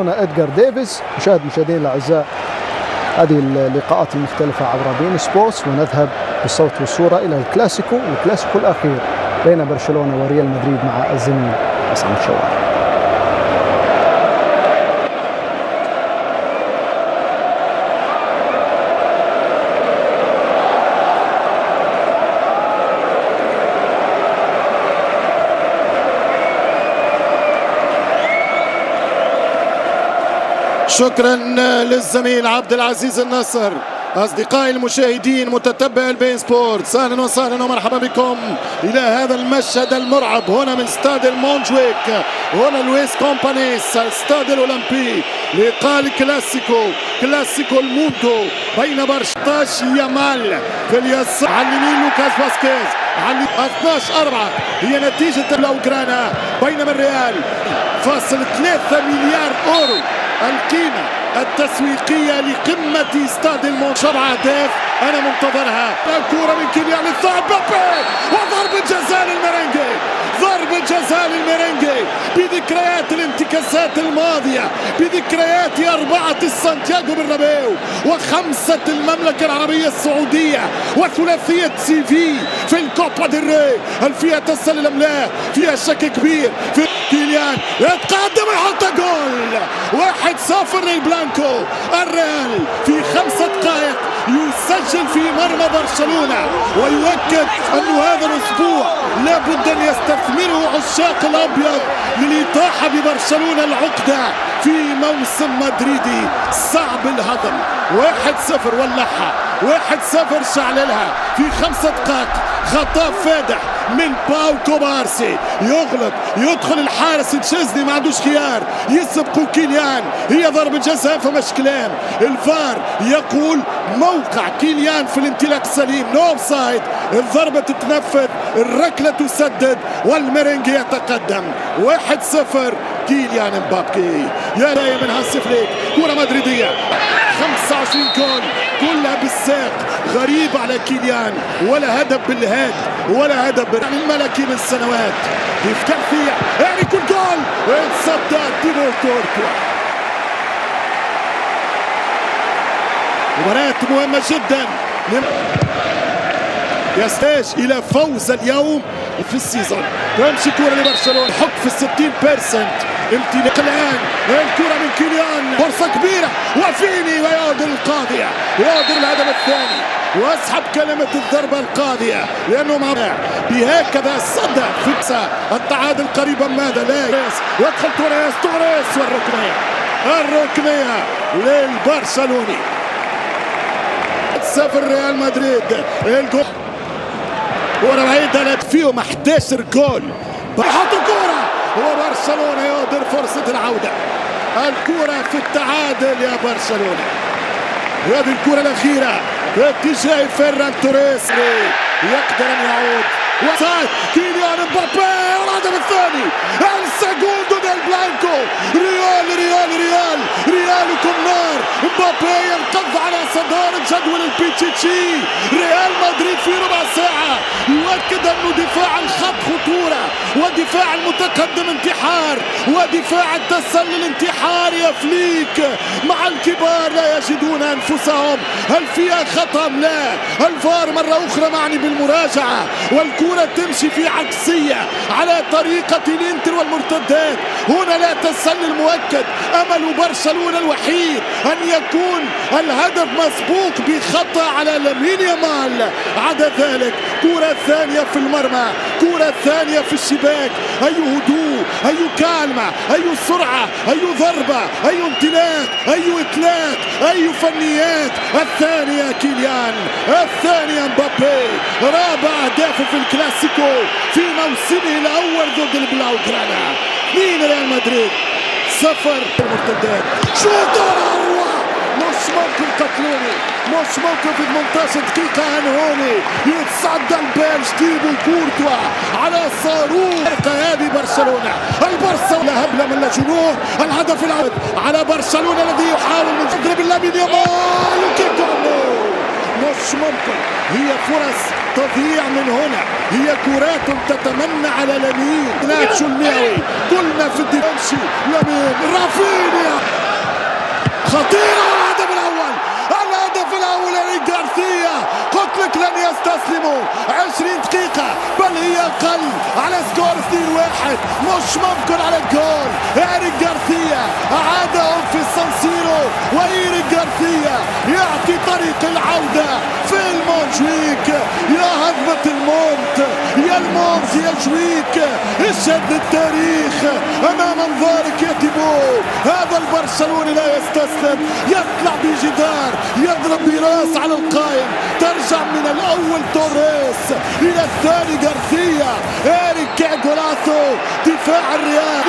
إدغار ديفيز. مشاهدينا الأعزاء، هذه اللقاءات المختلفة عبر بين سبورتس، ونذهب بالصوت والصورة إلى الكلاسيكو الأخير بين برشلونة وريال مدريد مع الزميل عصام الشوارع. شكرا للزميل عبد العزيز النصر. أصدقائي المشاهدين متتبع البين سبورتس، أهلا وسهلا ومرحبا بكم إلى هذا المشهد المرعب هنا من استاد المونجويك، هنا لويس كومبانيس استاد الأولمبي. لقاء كلاسيكو الموندو بين برشلونة يامال في اليسار، على اليمين لوكاس فاسكيز، على 12-4 هي نتيجة الأوكرانا، بينما الريال فاصل 3 مليار أورو القيمة التسويقية لقمة استاد المونجويك. 7 أهداف أنا منتظرها. الكرة من كيليان مبابي وضربة جزاء للميرينجي، ضربة جزاء للميرينجي بذكريات الانتكاسات الماضية، بذكريات 4 سانتياغو برنابيو و5 المملكة العربية السعودية وثلاثية سيفي في الكوبا ديل ري. هل فيها تسلل أم لا؟ فيها شك كبير. في كيليان يتقدم ويحط جول 1-0 للبلانكو. الريال في 5 دقائق يسجل في مرمى برشلونة، ويؤكد أن هذا الأسبوع لابد أن يستثمره عشاق الأبيض للإطاحة ببرشلونة العقدة في موسم مدريدي صعب الهضم. 1-0 ولعها، 1-0 شعللها في 5 دقائق. خطأ فادح من باو كوبارسي، يغلط، يدخل الحارس تشيزني ما عندوش خيار، يسبقوا كيليان، هي ضربة جزاء فمش كلام. الفار يقول موقع كيليان في الامتلاك السليم، نو اوفسايد. الضربة تتنفذ، الركلة تسدد، والميرينجي يتقدم 1-0. كيليان مبابي يا راي من هالسفليك، كرة مدريدية 25 جول كلها بالساق. غريب على كيليان، ولا هدف بالهاد ولا هدف الملكي من سنوات. يفتح فيها يعني كل جول يتصدى تيبو كورتوا. مباراة مهمة جدا يحتاج إلى فوز اليوم في السيزون. تمشي كرة لبرشلونة، حق في 60% امتلاك الآن. الكرة من كيليان، فرصة كبيرة وفيني ويقدر القاضية، يقدر الهدف الثاني واسحب كلمة الضربة القاضية لأنه بهكذا صدى في التعادل قريبا. ماذا لا يدخل توريس والركنية للبرشلوني. 0 ريال مدريد. الجول كرة بعيدة فيهم 11 جول، بيحطوا كرة وبرشلونة يقدر فرصة العودة. الكرة في التعادل يا برشلونة. هذه الكرة الأخيرة في اتجاه فيران توريس يقدر أن يعود. وصاد كيليان مبابي الهدف الثاني، السيجوندو ديل بلانكو. ريالكم نار. مبابي ينقض على صدارة جدول البيتشيتشي. ريال مدريد في ربع ساعة يؤكد أنه دفاع الخط خطورة، ودفاع المتقدم انتحار، ودفاع التسلل انتحار. يا فليك مع الكبار لا يجدون أنفسهم. هل فيها خطأ؟ لا. الفار مرة أخرى معني بالمراجعة، والكرة تمشي في عكسية على طريقة الانتر والمرتدات. هنا لا تسلل مؤكد. أمل برشلونة الوحيد أن يكون الهدف مسبوق بخطأ على لامين يامال. عدا ذلك كرة ثانية في المرمى، كرة ثانية في الشباك. أي هدوء، أي كالمة، أي سرعة، أي ضربة، أي انطلاق، أي إطلاق، أي فنيات. الثانية كيليان، الثانية مبابي. رابع أهدافه في الكلاسيكو في موسمه الأول ضد البلاوغرانا. 2 ريال مدريد 0 المرتدات. شوط روعة، مش ممكن قتلوني، مش ممكن في 18 دقيقة انهوني. يتصدى البيرج تيبو كورتوا على صاروخ. هذه برشلونة، البرصة لا هبلة من لا جنوح. الهدف العود على برشلونة الذي يحاول من يضرب لامين يامال. مش ممكن، هي فرص تضيع من هنا، هي كرات تتمنى على لامين. ناتشو المياوي قلنا في الدفاع، لامين رافينيا خطيرة. الهدف الأول إريك غارسيا، قلت لك لن يستسلموا 20 دقيقة بل هي أقل على سكور 2-1، مش ممكن على الجول. إريك غارسيا أعادهم في السان سيرو، وإريك غارسيا يعطي طريق العودة في المونجويك. يا هضبة المونت، يا المونت يا جويك، اشهد التاريخ أمام أنظارك يا تيبو. هذا البرشلوني لا يستسلم، يطلع بجدار، يضرب براس على القائم، ترجع من الأول توريس إلى الثاني غارسيا. إريك جولاسو دفاع الريال.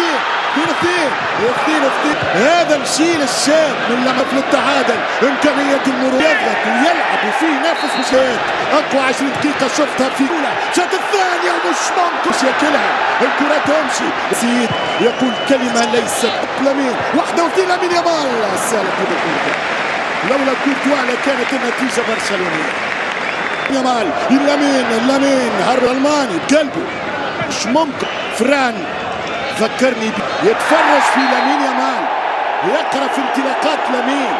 اثنين هذا الشيل الشاب من لما في التعادل، إمكانية المرور، يضغط ويلعب وفي نفس مشهد. أقوى 20 دقيقة شفتها في الأولى، شات الثانية ومش ممكن ياكلها الكرة تمشي. سيد يقول كلمة ليست لامين، 31 لامين يامال السالك بالكرة. لولا كورتوا لكانت النتيجة برشلونية. يامال لامين هرب ألماني بقلبه، مش ممكن. فران ذكرني يتفرج في لامين يامال، يقرأ في انطلاقات لامين،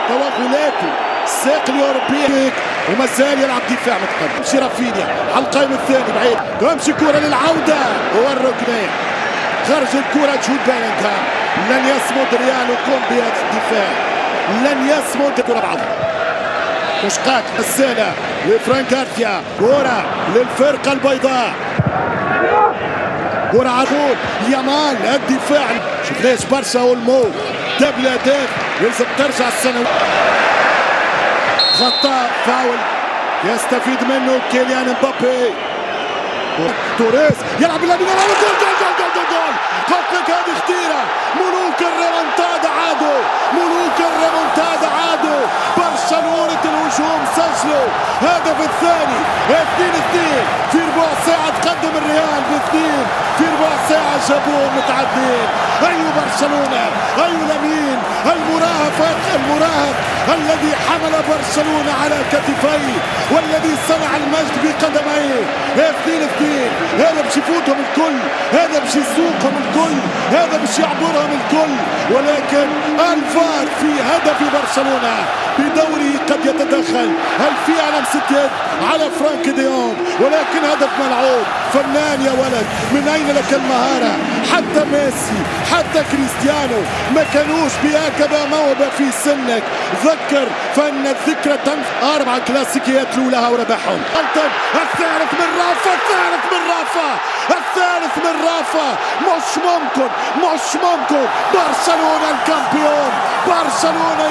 توغلاته، الساق الأوروبية، وما زال يلعب دفاع متقدم. مشي رافينيا على القائم الثاني بعيد، تمشي كرة للعودة، هو الركنية خرج الكرة. جود بيلينغهام لن يصمد ريال وقوم بهذا الدفاع، لن يصمد. كرة بعض مشقات السنة لفرانك غارسيا، كرة للفرقة البيضاء، كرة عطول يامال الدفاع. شفناش برشا والمو دبل اهداف، لازم ترجع السنة. خطأ فاول يستفيد منه كيليان مبابي. توريس يلعب لامين يامال، جول. قلت لك هذه خطيرة. ملوك الريمونتادا عادوا، ملوك الريمونتادا عادوا. برشلونة الهجوم سجلوا هدف الثاني. 2-2 في ربع ساعة، تقدم الريال ب2 في ربع ساعة، جابوهم متعدين. أي برشلونة، أي لامين المراهق الذي حمل برشلونة على كتفيه والذي صنع المجد بقدميه. 2-2 هذا باش يفوتهم الكل، هذا باش يسوقهم الكل، هذا باش يعبرهم الكل. ولكن الفار في هدف برشلونة بدوره قد يتدخل. هل في علم ست على فرانك ديونغ؟ ولكن هدف ملعوب. فنان يا ولد، من أين لك المهارة؟ حتى ميسي حتى كريستيانو ما كانوش بهكذا موهبة في سنك. ذكر فإن الذكرى تنفع. 4 كلاسيكيات لولاها وربحهم. الثالث من رافا، مش ممكن. برشلونة الكامبيون، برشلونة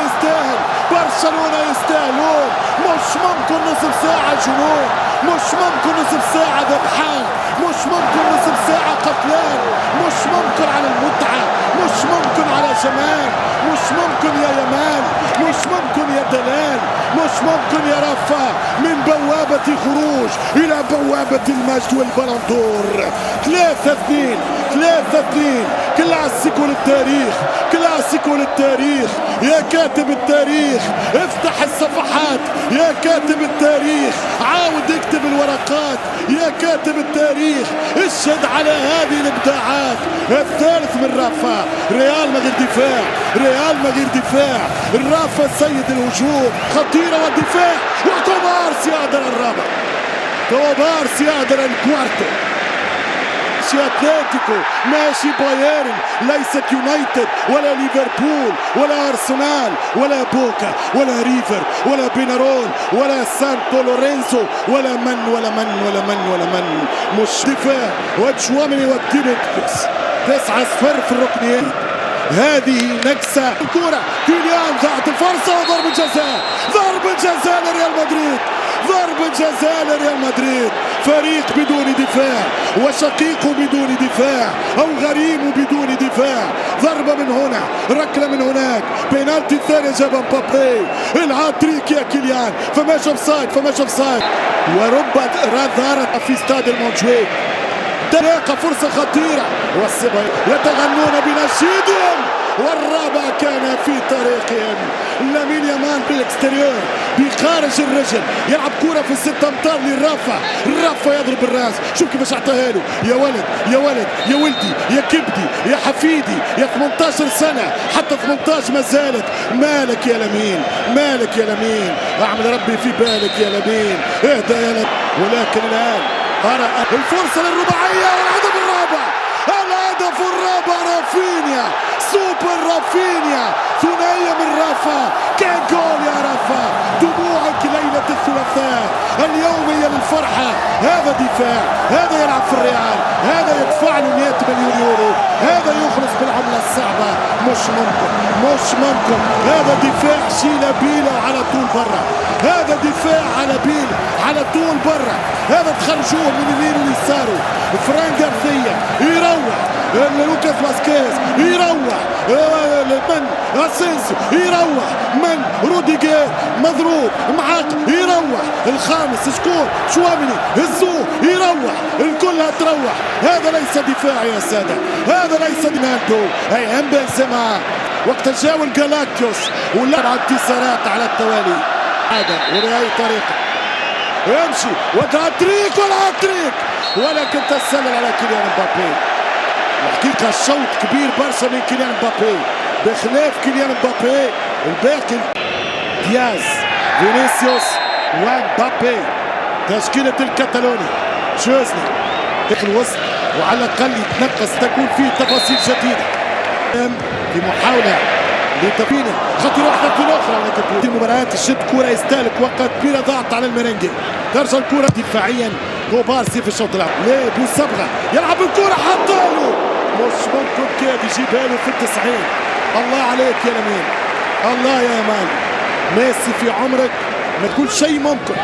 يستاهلون. مش ممكن نصف ساعة جنون، مش ممكن نصف ساعة ذبحان، مش ممكن نصف ساعة قتلان، مش ممكن على المتعة، مش ممكن على جمال، مش ممكن يا يامال، مش ممكن يا دلال، مش ممكن يا رافا. من بوابة خروج إلى بوابة المجد والبلندور. 3-2 كلاسيكو للتاريخ. يا كاتب التاريخ افتح الصفحات، يا كاتب التاريخ عاود اكتب الورقات، يا كاتب التاريخ اشهد على هذه الابداعات. الثالث من رافا. ريال من غير دفاع، رافا سيد الهجوم، خطيرة والدفاع، وكوبارس يقدر الرابع، كوبارس يقدر الكوارتو. اتلتيكو ماشي بايرن، ليست يونايتد ولا ليفربول ولا ارسنال ولا بوكا ولا ريفر ولا بينارول ولا سانتو لورينزو ولا من. مش دفاع. وتشوامني والتيبكس 9-0 في الركنيات. هذه نكسة. الكرة كيليان ضاعت الفرصة، وضربة جزاء لريال مدريد. فريق بدون دفاع، وشقيق بدون دفاع، أو غريم بدون دفاع. ضربة من هنا، ركلة من هناك، بينالتي الثاني جاب مبابي. الهاتريك يا كيليان، فماش اوفسايد. ورب ظهرت في استاد المونجويك. تلاقى فرصة خطيرة، والصبا يتغنون بنشيدهم والرابع كان في طريقهم. لامين يامال بالاكستريور بخارج الرجل يلعب كرة في 6 أمتار للرافع. الرافع يضرب الراس. شوف كيفاش اعطاها له. يا ولد يا ولد يا ولدي يا كبدي يا حفيدي يا 18 سنة حتى 18 ما زالت. مالك يا لامين مالك يا لامين. اعمل ربي في بالك يا لامين. اهدى يا لامين. ولكن الآن أرى الفرصة للرباعية والهدف الرابع. الهدف الرابع رافينيا. سوبر رافينيا. ثنائية من رافا. كان جول يا رافا. دموعك ليلة الثلاثاء. اليوم هي للفرحة. هذا دفاع. هذا يلعب في الريال. هذا يدفع له 100 مليون يورو. هذا يخلص بالعملة الصعبة. مش ممكن مش ممكن. هذا دفاع شيلة بيلا على طول برا. هذا دفاع على بيلا على طول برا. هذا تخرجوه من اليمين ويساره. فران غارسيا يروح. لوكاس فاسكيز يروح. من اسينسيو يروح. من روديجير مضروب معاق يروح. الخامس شكون شواميني هزوه يروح. الكلها تروح. هذا ليس دفاع يا سادة. هذا ليس رونالدو. اي ام بنزيما وقت جاول جالاكتيوس ولعب انتصارات على التوالي. هذا وبأي طريقة يمشي وتهاتريك والهاتريك ولكن تسلل على كيليان مبابي. الحقيقة الشوط كبير برشا من كيليان مبابي. بخلاف كيليان مبابي الباقي دياز فينيسيوس ومبابي. تشكيلة الكتالوني تشوزني في الوسط وعلى الأقل يتنقص تكون فيه تفاصيل جديدة في محاولة لتبينه خطيرة واحدة في الأخرى. ولكن في المباريات الشد كرة يستهلك وقت بلا ضغط على الميرينجي. ترجع الكرة دفاعيا كوبارسي في الشوط الأول. ليه بوصبغة يلعب الكرة حطاله. مش ممكن كاد يجيبها له في 90. الله عليك يا لامين. الله يا يامال. ميسي في عمرك ما تقول شيء ممكن.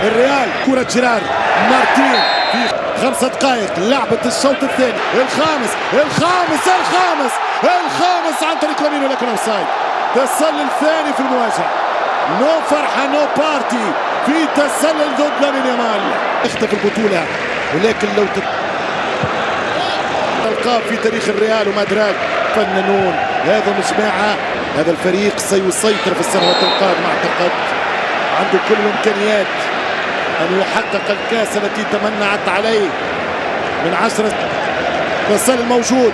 الريال كرة جيرار مارتين في 5 دقائق لعبة الشوط الثاني. الخامس عن طريق لامين ولكن اوفسايد. تسلل ثاني في المواجهة. نو فرحة نو بارتي في تسلل ضد لامين يامال. اختفى البطولة ولكن لو تلقاه في تاريخ الريال ومدريد فنانون. هذا مجموعة هذا الفريق سيسيطر في السنوات القادمة. اعتقد عنده كل الامكانيات ان يحقق الكاس التي تمنعت عليه من 10. تسلل موجود.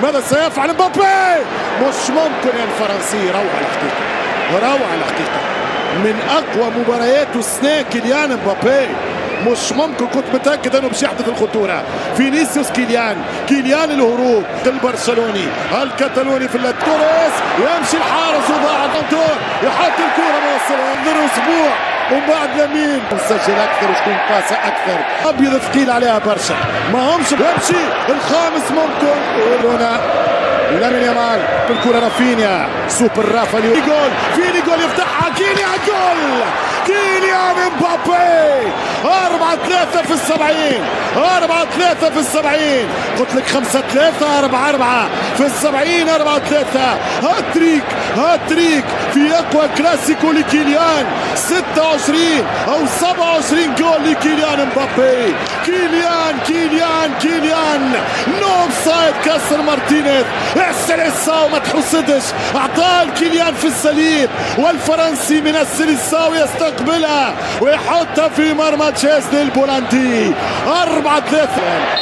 ماذا سيفعل مبابي؟ مش ممكن يا الفرنسي. روعة الحقيقة روعة الحقيقة. من اقوى مبارياته السنة كيليان مبابي. مش ممكن. كنت متأكد انه باش يحدث الخطورة. فينيسيوس كيليان الهروب. البرشلوني الكتالوني في التوريس يمشي الحارس وضاع الدور يحط الكرة موصلة ينظر اسبوع ومن بعد لامين مسجل اكثر وشكون قاسة اكثر. ابيض ثقيل عليها برشا ما همش. يمشي الخامس ممكن. هنا لامين يامال بالكرة رافينيا. سوبر رافا جول. فيني جول يفتحها. كيليان جول. كيليان مبابي 4-3 في 70. 4-3 في 70. قلت لك 5-3 4-4 في 70. 4-3 هاتريك في اقوى كلاسيكو لكيليان. 26 او 27 جول لكيليان مبابي. كيليان نو اوفسايد. كسر مارتينيز السلساو ما تحسدش. اعطاه كيليان في السليم والفرنسي من السلساو يستقبلها ويحطها في مرمى تشيزني البولندي. 4-3.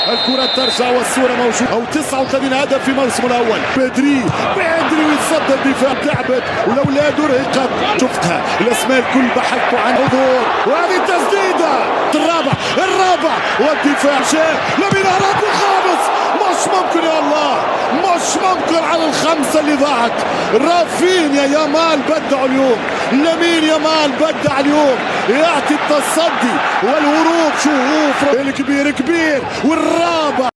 الكرة ترجع والصورة موجودة. او 39 هدف في موسم الاول. بدري ويتصدى الدفاع. تعبت والاولاد رهقت. شفتها الاسماء الكل بحثوا عن حضور وهذه تسديدة. الرابع والدفاع شاء لامين هرب الخامس. مش ممكن يا الله. مش ممكن على الخمسة اللي ضاعت. رافينيا يامال بدع اليوم. لامين يامال بدع اليوم. يعطي التصدي والهروب. شوف الكبير والرابع.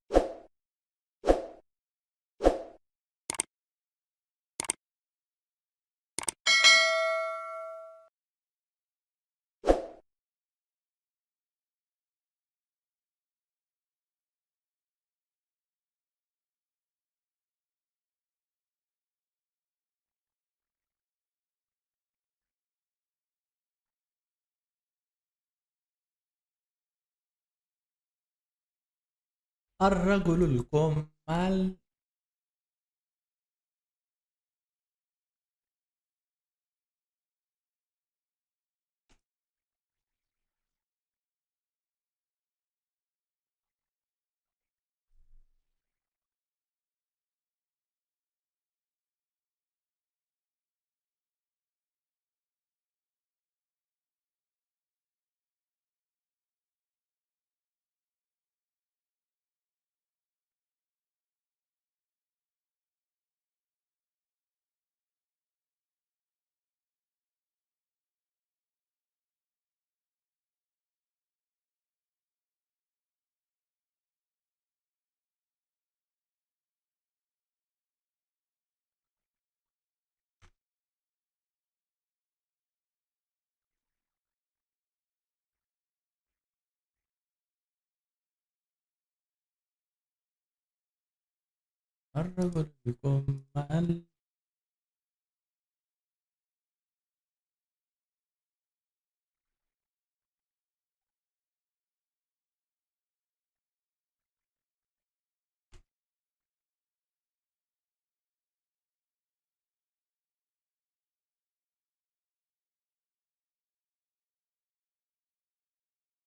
الرجل الكمل مرحبا بكم مع